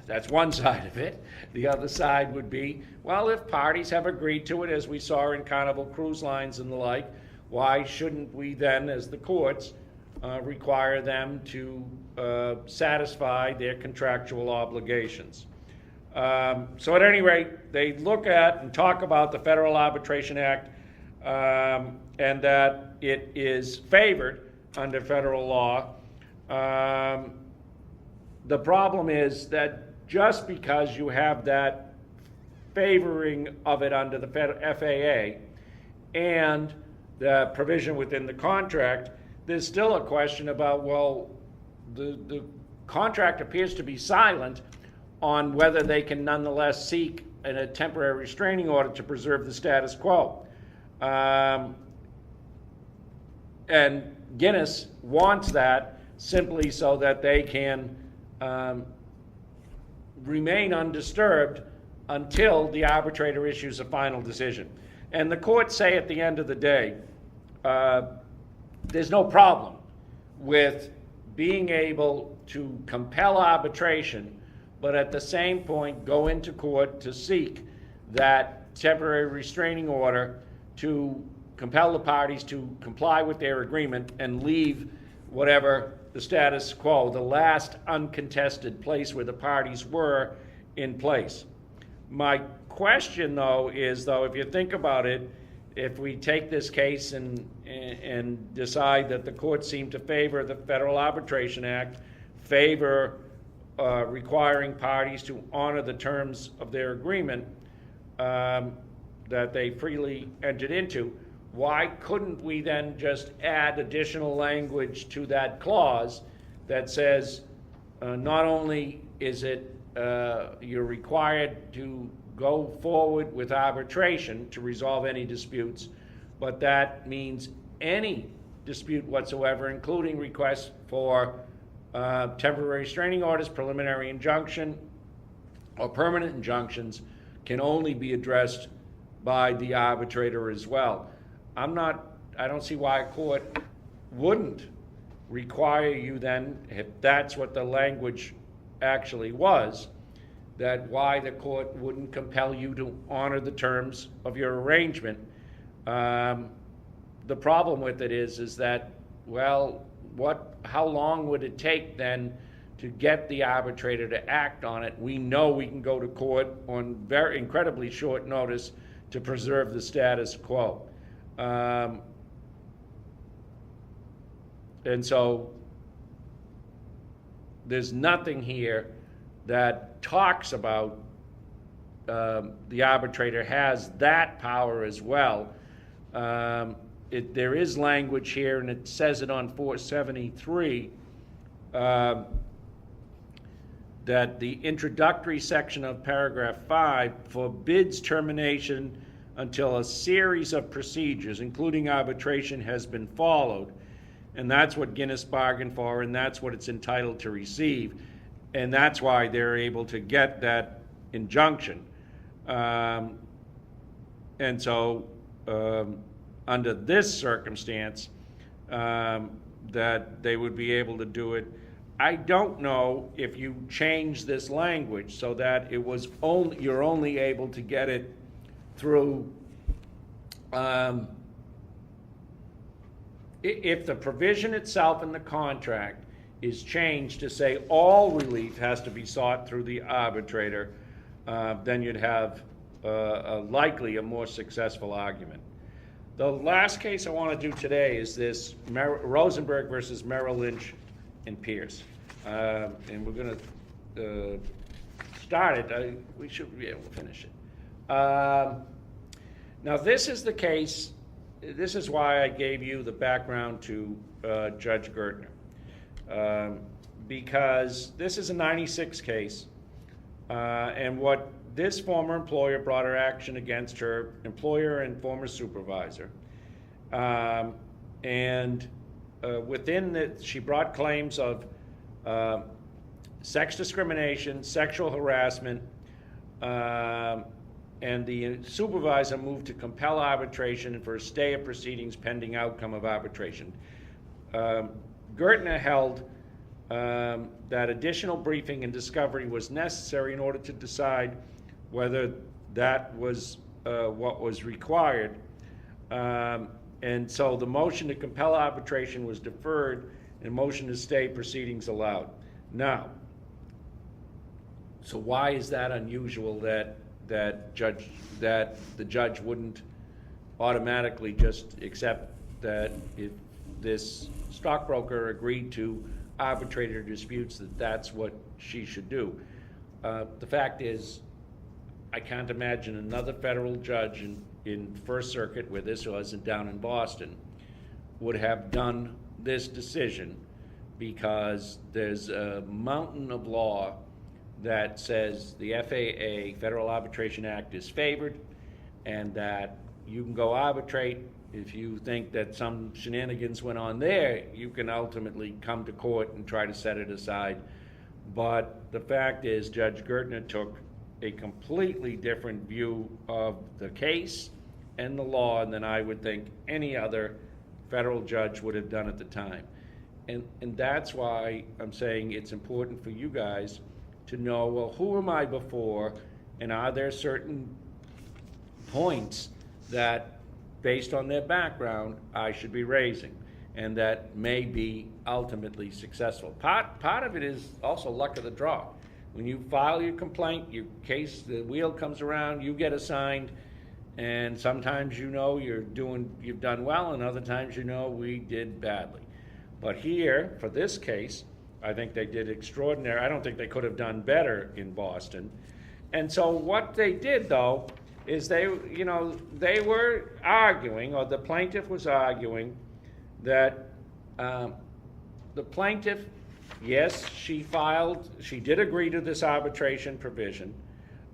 that's one side of it. The other side would be, well, if parties have agreed to it, as we saw in Carnival Cruise Lines and the like, why shouldn't we then, as the courts, require them to satisfy their contractual obligations? So at any rate, they look at and talk about the Federal Arbitration Act and that it is favored under federal law. The problem is that just because you have that favoring of it under the FAA and the provision within the contract, there's still a question about, well, the contract appears to be silent on whether they can nonetheless seek a temporary restraining order to preserve the status quo. And Guinness wants that simply so that they can remain undisturbed until the arbitrator issues a final decision. And the courts say at the end of the day, there's no problem with being able to compel arbitration, but at the same point go into court to seek that temporary restraining order to compel the parties to comply with their agreement and leave whatever the status quo, the last uncontested place where the parties were, in place. My question, though, is, if you think about it, if we take this case and decide that the courts seem to favor the Federal Arbitration Act, favor requiring parties to honor the terms of their agreement that they freely entered into, why couldn't we then just add additional language to that clause that says not only is it you're required to go forward with arbitration to resolve any disputes, but that means any dispute whatsoever, including requests for temporary restraining orders, preliminary injunction, or permanent injunctions, can only be addressed by the arbitrator as well. I don't see why a court wouldn't require you then, if that's what the language actually was, that why the court wouldn't compel you to honor the terms of your arrangement. The problem with it is that, well, how long would it take then to get the arbitrator to act on it? We know we can go to court on very incredibly short notice to preserve the status quo. And so there's nothing here that talks about the arbitrator has that power as well. There is language here, and it says it on 473, that the introductory section of paragraph 5 forbids termination until a series of procedures, including arbitration, has been followed. And that's what Guinness bargained for, and that's what it's entitled to receive. And that's why they're able to get that injunction. And so under this circumstance, that they would be able to do it. I don't know if you change this language so that it was you're only able to get it through, if the provision itself in the contract is changed to say all relief has to be sought through the arbitrator, then you'd have likely a more successful argument. The last case I want to do today is this Rosenberg versus Merrill Lynch and Pierce. and we're going to start it. We should be able to finish it. Now, this is the case. This is why I gave you the background to Judge Gertner, because this is a 96 case, and what this former employer brought her action against her employer and former supervisor, and within that, she brought claims of sex discrimination, sexual harassment, and the supervisor moved to compel arbitration and for a stay of proceedings pending outcome of arbitration. Gertner held that additional briefing and discovery was necessary in order to decide whether that was what was required. And so the motion to compel arbitration was deferred and motion to stay proceedings allowed. Now, so why is that unusual that the judge wouldn't automatically just accept that if this stockbroker agreed to arbitrate her disputes, that's what she should do? The fact is, I can't imagine another federal judge in First Circuit, where this was, and down in Boston, would have done this decision, because there's a mountain of law that says the FAA, Federal Arbitration Act, is favored, and that you can go arbitrate. If you think that some shenanigans went on there, you can ultimately come to court and try to set it aside. But the fact is, Judge Gertner took a completely different view of the case and the law than I would think any other federal judge would have done at the time. And that's why I'm saying it's important for you guys to know, well, who am I before, and are there certain points that, based on their background, I should be raising, and that may be ultimately successful. Part of it is also luck of the draw. When you file your complaint, your case, the wheel comes around, you get assigned, and sometimes you know you've done well, and other times you know we did badly. But here, for this case, I think they did extraordinary. I don't think they could have done better in Boston. And so what they did, though, is they were arguing, or the plaintiff was arguing, that the plaintiff, yes, she did agree to this arbitration provision.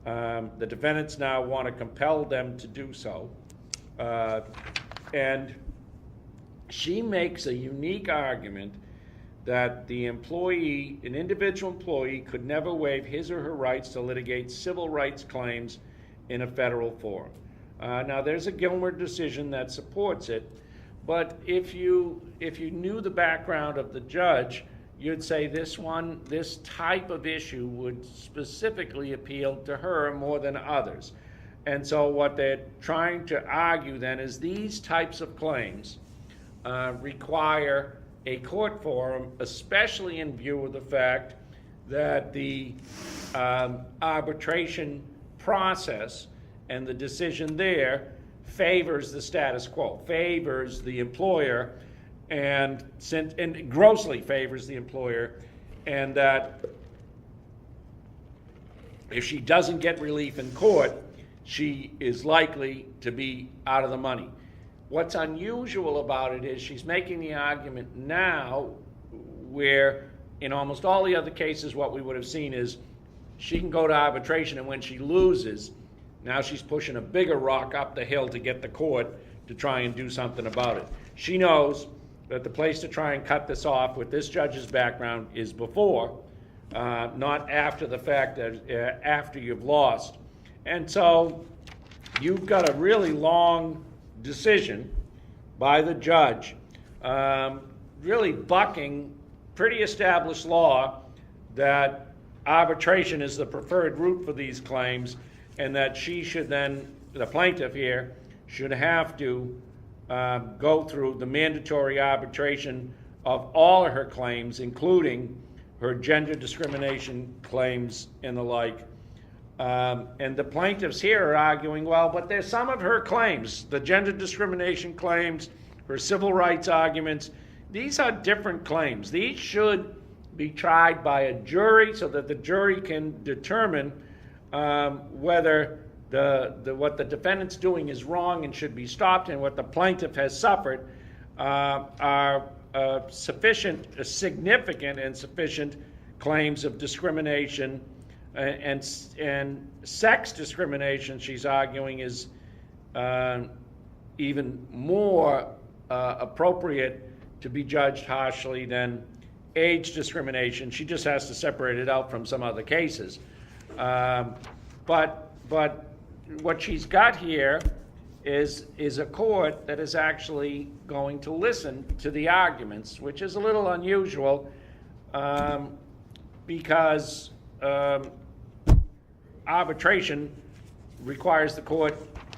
The defendants now want to compel them to do so. And she makes a unique argument that the employee, an individual employee, could never waive his or her rights to litigate civil rights claims in a federal forum. Now, there's a Gilmer decision that supports it, but if you knew the background of the judge, you'd say this type of issue would specifically appeal to her more than others. And so what they're trying to argue then is these types of claims require a court forum, especially in view of the fact that the arbitration process and the decision there favors the status quo, favors the employer, and grossly favors the employer, and that if she doesn't get relief in court, she is likely to be out of the money. What's unusual about it is she's making the argument now where in almost all the other cases what we would have seen is she can go to arbitration, and when she loses, now she's pushing a bigger rock up the hill to get the court to try and do something about it. She knows that the place to try and cut this off with this judge's background is before, not after the fact, that after you've lost. And so you've got a really long decision by the judge, really bucking pretty established law that arbitration is the preferred route for these claims, and that she should then, the plaintiff here, should have to go through the mandatory arbitration of all of her claims, including her gender discrimination claims and the like. And the plaintiffs here are arguing, well, but there's some of her claims, the gender discrimination claims, her civil rights arguments, these are different claims. These should be tried by a jury so that the jury can determine whether what the defendant's doing is wrong and should be stopped, and what the plaintiff has suffered are significant and sufficient claims of discrimination and sex discrimination. She's arguing is even more appropriate to be judged harshly than age discrimination. She just has to separate it out from some other cases. But what she's got here is a court that is actually going to listen to the arguments, which is a little unusual because arbitration requires the court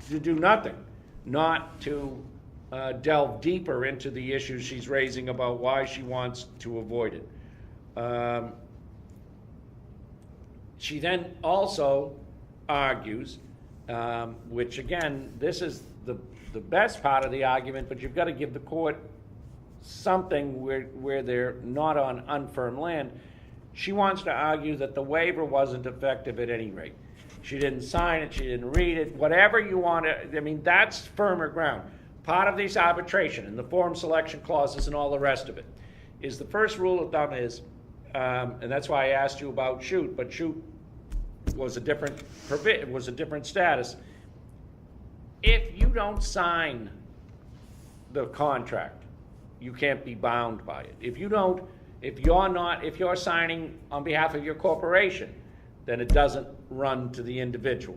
to do nothing, not to delve deeper into the issues she's raising about why she wants to avoid it. She then also argues, which again, this is the best part of the argument, but you've got to give the court something where they're not on unfirm land. She wants to argue that the waiver wasn't effective at any rate. She didn't sign it, she didn't read it, whatever you want to, I mean, that's firmer ground. Part of this arbitration and the forum selection clauses and all the rest of it is the first rule of thumb is, and that's why I asked you about Shute, but Shute was a different status. If you don't sign the contract, you can't be bound by it. If you're signing on behalf of your corporation, then it doesn't run to the individual.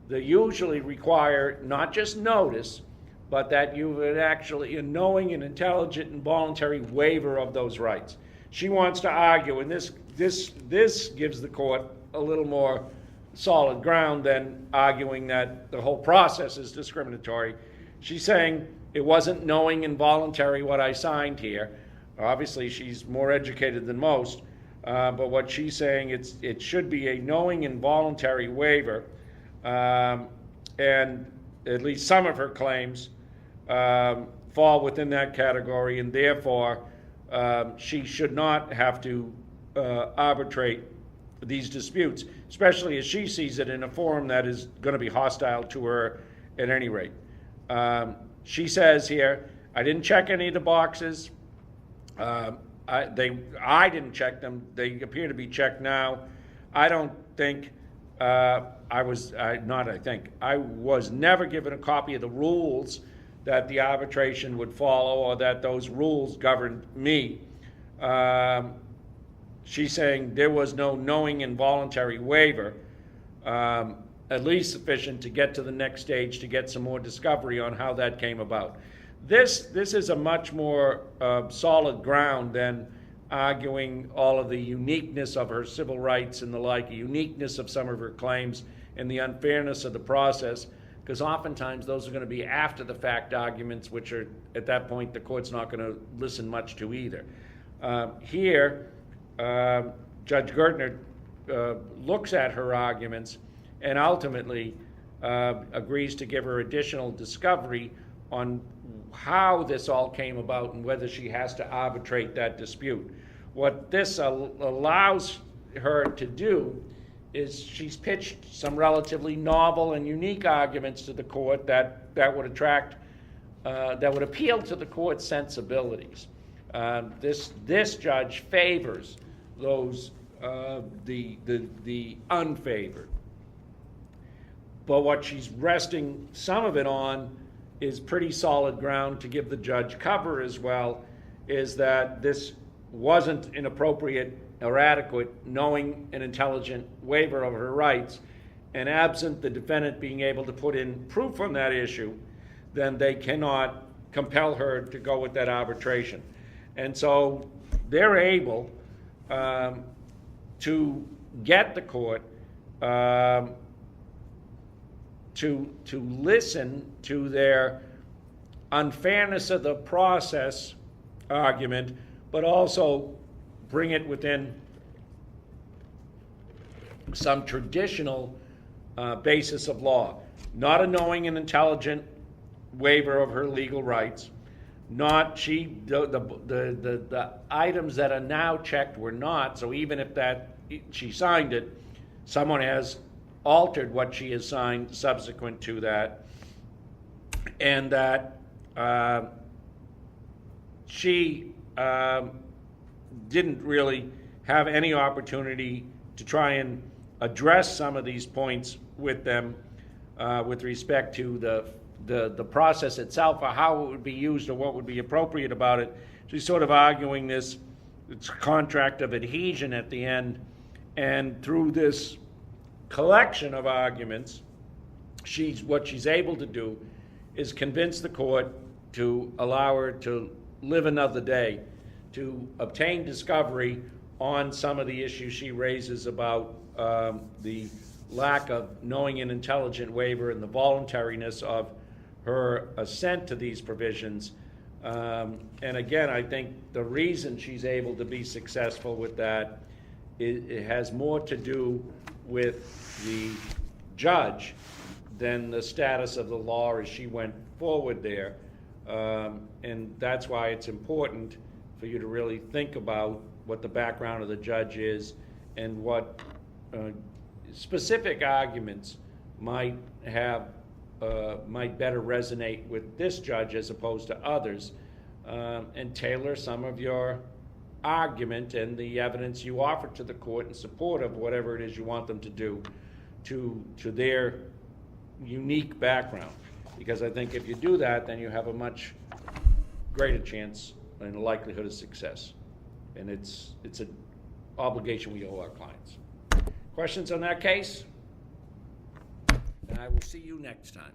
They usually require not just notice, but that you would actually a knowing and intelligent and voluntary waiver of those rights. She wants to argue, and this gives the court a little more solid ground than arguing that the whole process is discriminatory. She's saying it wasn't knowing and voluntary what I signed here. Obviously, she's more educated than most, but what she's saying, it should be a knowing and voluntary waiver, and at least some of her claims fall within that category, and therefore she should not have to arbitrate these disputes, especially as she sees it in a forum that is going to be hostile to her at any rate. She says here, I didn't check any of the boxes. I didn't check them. They appear to be checked now. I don't think I was never given a copy of the rules that the arbitration would follow or that those rules governed me. She's saying there was no knowing and voluntary waiver, at least sufficient to get to the next stage to get some more discovery on how that came about. This is a much more solid ground than arguing all of the uniqueness of her civil rights and the like, uniqueness of some of her claims and the unfairness of the process, because oftentimes those are going to be after the fact arguments, which are at that point the court's not going to listen much to either. Here, Judge Gertner looks at her arguments and ultimately agrees to give her additional discovery on how this all came about and whether she has to arbitrate that dispute. What this allows her to do is she's pitched some relatively novel and unique arguments to the court that would attract, that would appeal to the court's sensibilities. This judge favors those, the unfavored. But what she's resting some of it on is pretty solid ground to give the judge cover as well, is that this wasn't an appropriate or adequate knowing and intelligent waiver of her rights, and absent the defendant being able to put in proof on that issue, then they cannot compel her to go with that arbitration. And so they're able to get the court to listen to their unfairness of the process argument, but also bring it within some traditional basis of law. Not a knowing and intelligent waiver of her legal rights, not, the items that are now checked were not, so even if she signed it, someone has altered what she has signed subsequent to that, and that she didn't really have any opportunity to try and address some of these points with them with respect to the process itself, or how it would be used, or what would be appropriate about it. She's sort of arguing this contract of adhesion at the end, and through this collection of arguments, what she's able to do is convince the court to allow her to live another day, to obtain discovery on some of the issues she raises about the lack of knowing and intelligent waiver and the voluntariness of her assent to these provisions. And again, I think the reason she's able to be successful with that, it has more to do with the judge than the status of the law as she went forward there. And that's why it's important for you to really think about what the background of the judge is and what specific arguments might better resonate with this judge as opposed to others, and tailor some of your argument and the evidence you offer to the court in support of whatever it is you want them to do to their unique background. Because I think if you do that, then you have a much greater chance and a likelihood of success. And it's an obligation we owe our clients. Questions on that case? And I will see you next time.